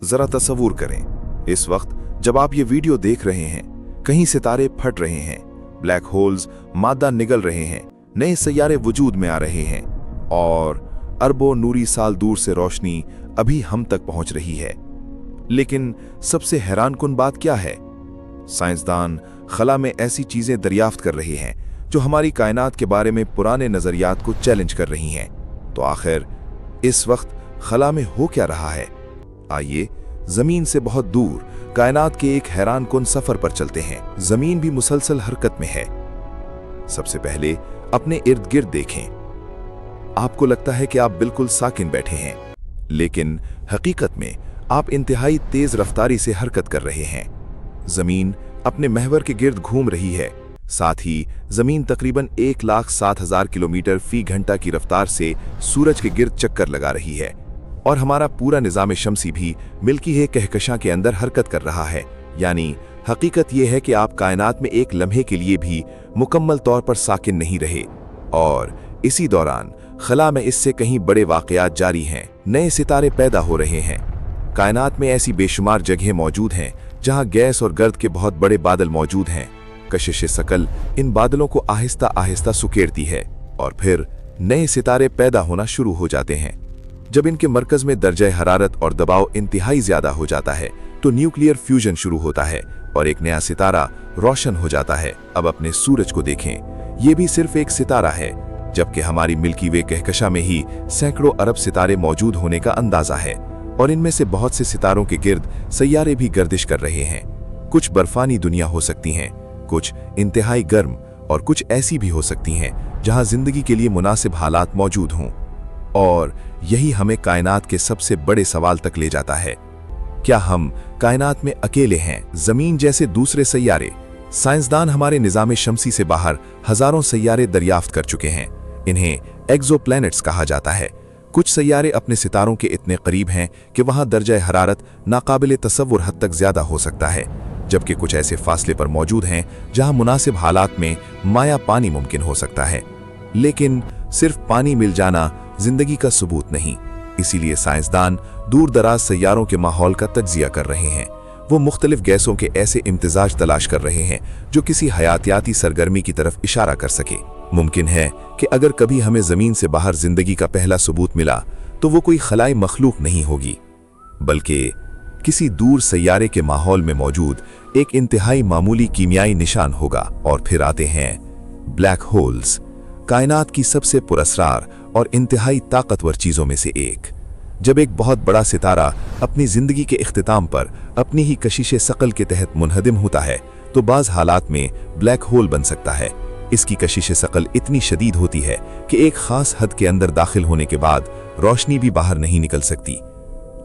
जरा तसव्वुर करें, इस वक्त जब आप ये वीडियो देख रहे हैं, कहीं सितारे फट रहे हैं, ब्लैक होल्स मादा निगल रहे हैं, नए सैयारे वजूद में आ रहे हैं और अरबों नूरी साल दूर से रोशनी अभी हम तक पहुंच रही है। लेकिन सबसे हैरानकुन बात क्या है? साइंसदान खला में ऐसी चीजें दरियाफ्त कर रहे हैं जो हमारी कायनात के बारे में पुराने नजरियात को चैलेंज कर रही हैं। तो आखिर इस वक्त खला में हो क्या रहा है? आइए जमीन से बहुत दूर कायनात के एक हैरानकुन सफर पर चलते हैं। जमीन भी मुसलसल हरकत में है। सबसे पहले अपने इर्द गिर्द देखें। आपको लगता है कि आप बिल्कुल साकिन बैठे हैं, लेकिन हकीकत में आप इंतहाई तेज रफ्तारी से हरकत कर रहे हैं। जमीन अपने महवर के गिर्द घूम रही है। साथ ही जमीन तकरीबन 1,07,000 किलोमीटर फी घंटा की रफ्तार से सूरज के गिर्द चक्कर लगा रही है और हमारा पूरा निज़ाम शमसी भी मिल्की है कहकशां के अंदर हरकत कर रहा है। यानी हकीकत यह है कि आप कायनात में एक लम्हे के लिए भी मुकम्मल तौर पर साकिन नहीं रहे और इसी दौरान खला में इससे कहीं बड़े वाक़यात जारी हैं। नए सितारे पैदा हो रहे हैं। कायनात में ऐसी बेशुमार जगहें मौजूद हैं जहां गैस और गर्द के बहुत बड़े बादल मौजूद हैं। कशिश सकल इन बादलों को आहिस्ता आहिस्ता सुकेड़ती है और फिर नए सितारे पैदा होना शुरू हो जाते हैं। जब इनके मरकज में दर्जा हरारत और दबाव इंतहाई ज्यादा हो जाता है तो न्यूक्लियर फ्यूजन शुरू होता है और एक नया सितारा रोशन हो जाता है। अब अपने सूरज को देखें, ये भी सिर्फ एक सितारा है, जबकि हमारी मिल्की वे कहकशां में ही सैकड़ों अरब सितारे मौजूद होने का अंदाजा है और इनमें से बहुत से सितारों के गिर्द सैयारे भी गर्दिश कर रहे हैं। कुछ बर्फानी दुनिया हो सकती हैं, कुछ इंतहाई गर्म और कुछ ऐसी भी हो सकती हैं जहां जिंदगी के लिए मुनासिब हालात मौजूद हों। और यही हमें कायनात के सबसे बड़े सवाल तक ले जाता है, क्या हम कायनात में अकेले हैं? जमीन जैसे दूसरे सैयारे। साइंसदान हमारे निज़ाम शमसी से बाहर हजारों सैयारे दरियाफ्त कर चुके हैं। इन्हें एक्सोप्लैनेट्स कहा जाता है। कुछ सैयारे अपने सितारों के इतने करीब हैं कि वहां दर्जा हरारत नाकाबिले तसव्वुर हद तक ज्यादा हो सकता है, जबकि कुछ ऐसे फासले पर मौजूद हैं जहां मुनासिब हालात में माया पानी मुमकिन हो सकता है। लेकिन सिर्फ पानी मिल जाना जिंदगी का सबूत नहीं। इसीलिए साइंसदान दूर दराज सैयारों के माहौल का तज्जिया कर रहे हैं। वो मुख्तलिफ गैसों के ऐसे इम्तिजाज तलाश कर रहे हैं जो किसी हयातियाती सरगर्मी की तरफ इशारा कर सके। मुमकिन है कि अगर कभी हमें जमीन से बाहर जिंदगी का पहला सबूत मिला तो वो कोई खलाई मखलूक नहीं होगी, बल्कि किसी दूर सैयारे के माहौल में मौजूद एक इंतहाई मामूली कीमियाई निशान होगा। और फिर आते हैं ब्लैक होल्स, कायनात की सबसे पुरस्रार और इंतहाई ताकतवर चीजों में से एक। जब एक बहुत बड़ा सितारा अपनी जिंदगी के इख्तिताम पर अपनी ही कशिश सकल के तहत मुनहदिम होता है तो बाज हालात में ब्लैक होल बन सकता है। इसकी कशिश सकल इतनी शदीद होती है कि एक खास हद के अंदर दाखिल होने के बाद रोशनी भी बाहर नहीं निकल सकती।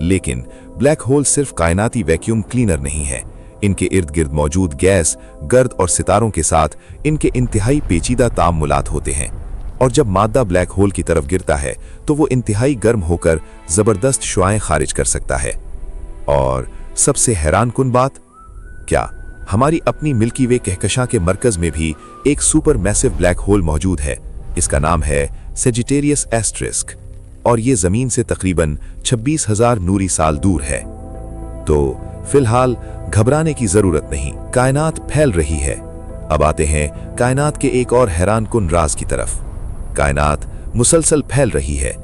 लेकिन ब्लैक होल सिर्फ कायनाती वैक्यूम क्लीनर नहीं है। इनके इर्द गिर्द मौजूद गैस, गर्द और सितारों के साथ इनके इंतहाई पेचीदा तामुलात होते हैं और जब मादा ब्लैक होल की तरफ गिरता है तो वो इंतहाई गर्म होकर जबरदस्त शुआएं खारिज कर सकता है। और सबसे हैरानकुन बात, क्या हमारी अपनी मिल्की वे कहकशां के मरकज में भी एक सुपर मैसिव ब्लैक होल मौजूद है। इसका नाम है सेजिटेरियस एस्टेरिस्क और ये जमीन से तकरीबन 26,000 नूरी साल दूर है। तो फिलहाल घबराने की जरूरत नहीं, कायनात फैल रही है। अब आते हैं कायनात के एक और हैरानकुन राज की तरफ। कायनात मुसलसल फैल रही है।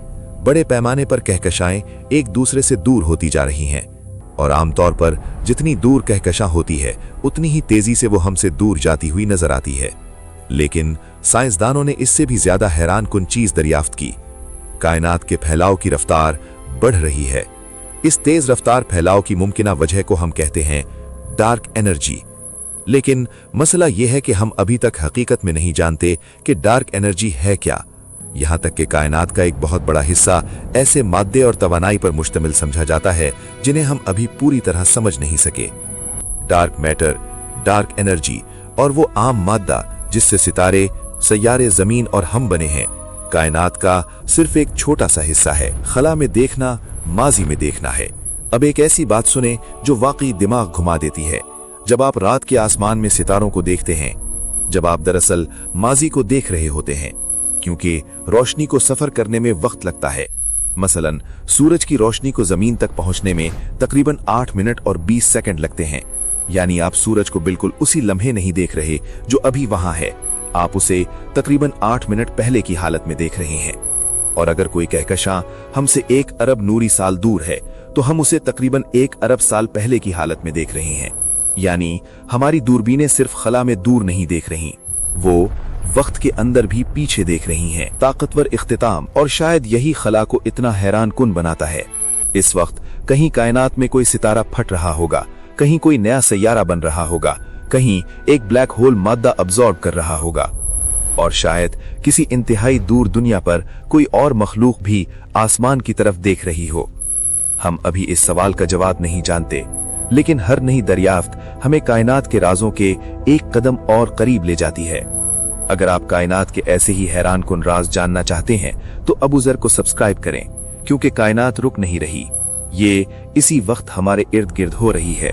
बड़े पैमाने पर कहकशाएं एक दूसरे से दूर होती जा रही हैं और आमतौर पर जितनी दूर कहकशां होती है उतनी ही तेजी से वो हमसे दूर जाती हुई नजर आती है। लेकिन साइंसदानों ने इससे भी ज्यादा हैरानकुन चीज दरियाफ्त की। कायनात के फैलाव की रफ्तार बढ़ रही है। इस तेज रफ्तार फैलाव की मुमकिना वजह को हम कहते हैं डार्क एनर्जी। लेकिन मसला यह है कि हम अभी तक हकीकत में नहीं जानते कि डार्क एनर्जी है क्या। यहां तक कि कायनात का एक बहुत बड़ा हिस्सा ऐसे मादे और तवानाई पर मुश्तमिल समझा जाता है जिन्हें हम अभी पूरी तरह समझ नहीं सके। डार्क मैटर, डार्क एनर्जी और वो आम मादा जिससे सितारे, सैयारे, जमीन और हम बने हैं, कायनात का सिर्फ एक छोटा सा हिस्सा है। खला में देखना माजी में देखना है। अब एक ऐसी बात सुने जो वाकई दिमाग घुमा देती है। जब आप रात के आसमान में सितारों को देखते हैं, जब आप दरअसल माजी को देख रहे होते हैं, क्योंकि रोशनी को सफर करने में वक्त लगता है मसलन सूरज की रोशनी को जमीन तक पहुंचने में तकरीबन 8 मिनट और 20 सेकंड लगते हैं। यानी आप सूरज को बिल्कुल उसी लम्हे नहीं देख रहे जो अभी वहां है, आप उसे तकरीबन 8 मिनट पहले की हालत में देख रहे हैं। और अगर कोई कहकशां हमसे 1 अरब नूरी साल दूर है तो हम उसे तकरीबन 1 अरब साल पहले की हालत में देख रहे हैं। यानी हमारी दूरबीनें सिर्फ खला में दूर नहीं देख रही, वो वक्त के अंदर भी पीछे देख रही हैं। ताकतवर इख्तिताम, और शायद यही खला को इतना हैरान कुन बनाता है। इस वक्त कहीं कायनात में कोई सितारा फट रहा होगा, कहीं कोई नया सैयारा बन रहा होगा, कहीं एक ब्लैक होल मादा अब्सॉर्ब कर रहा होगा, और शायद किसी इंतहाई दूर दुनिया पर कोई और मखलूक भी आसमान की तरफ देख रही हो। हम अभी इस सवाल का जवाब नहीं जानते, लेकिन हर नई दरियाफ्त हमें कायनात के राजों के एक कदम और करीब ले जाती है। अगर आप कायनात के ऐसे ही हैरान कुन राज जानना चाहते हैं तो अबू ज़र को सब्सक्राइब करें, क्योंकि कायनात रुक नहीं रही, ये इसी वक्त हमारे इर्द गिर्द हो रही है।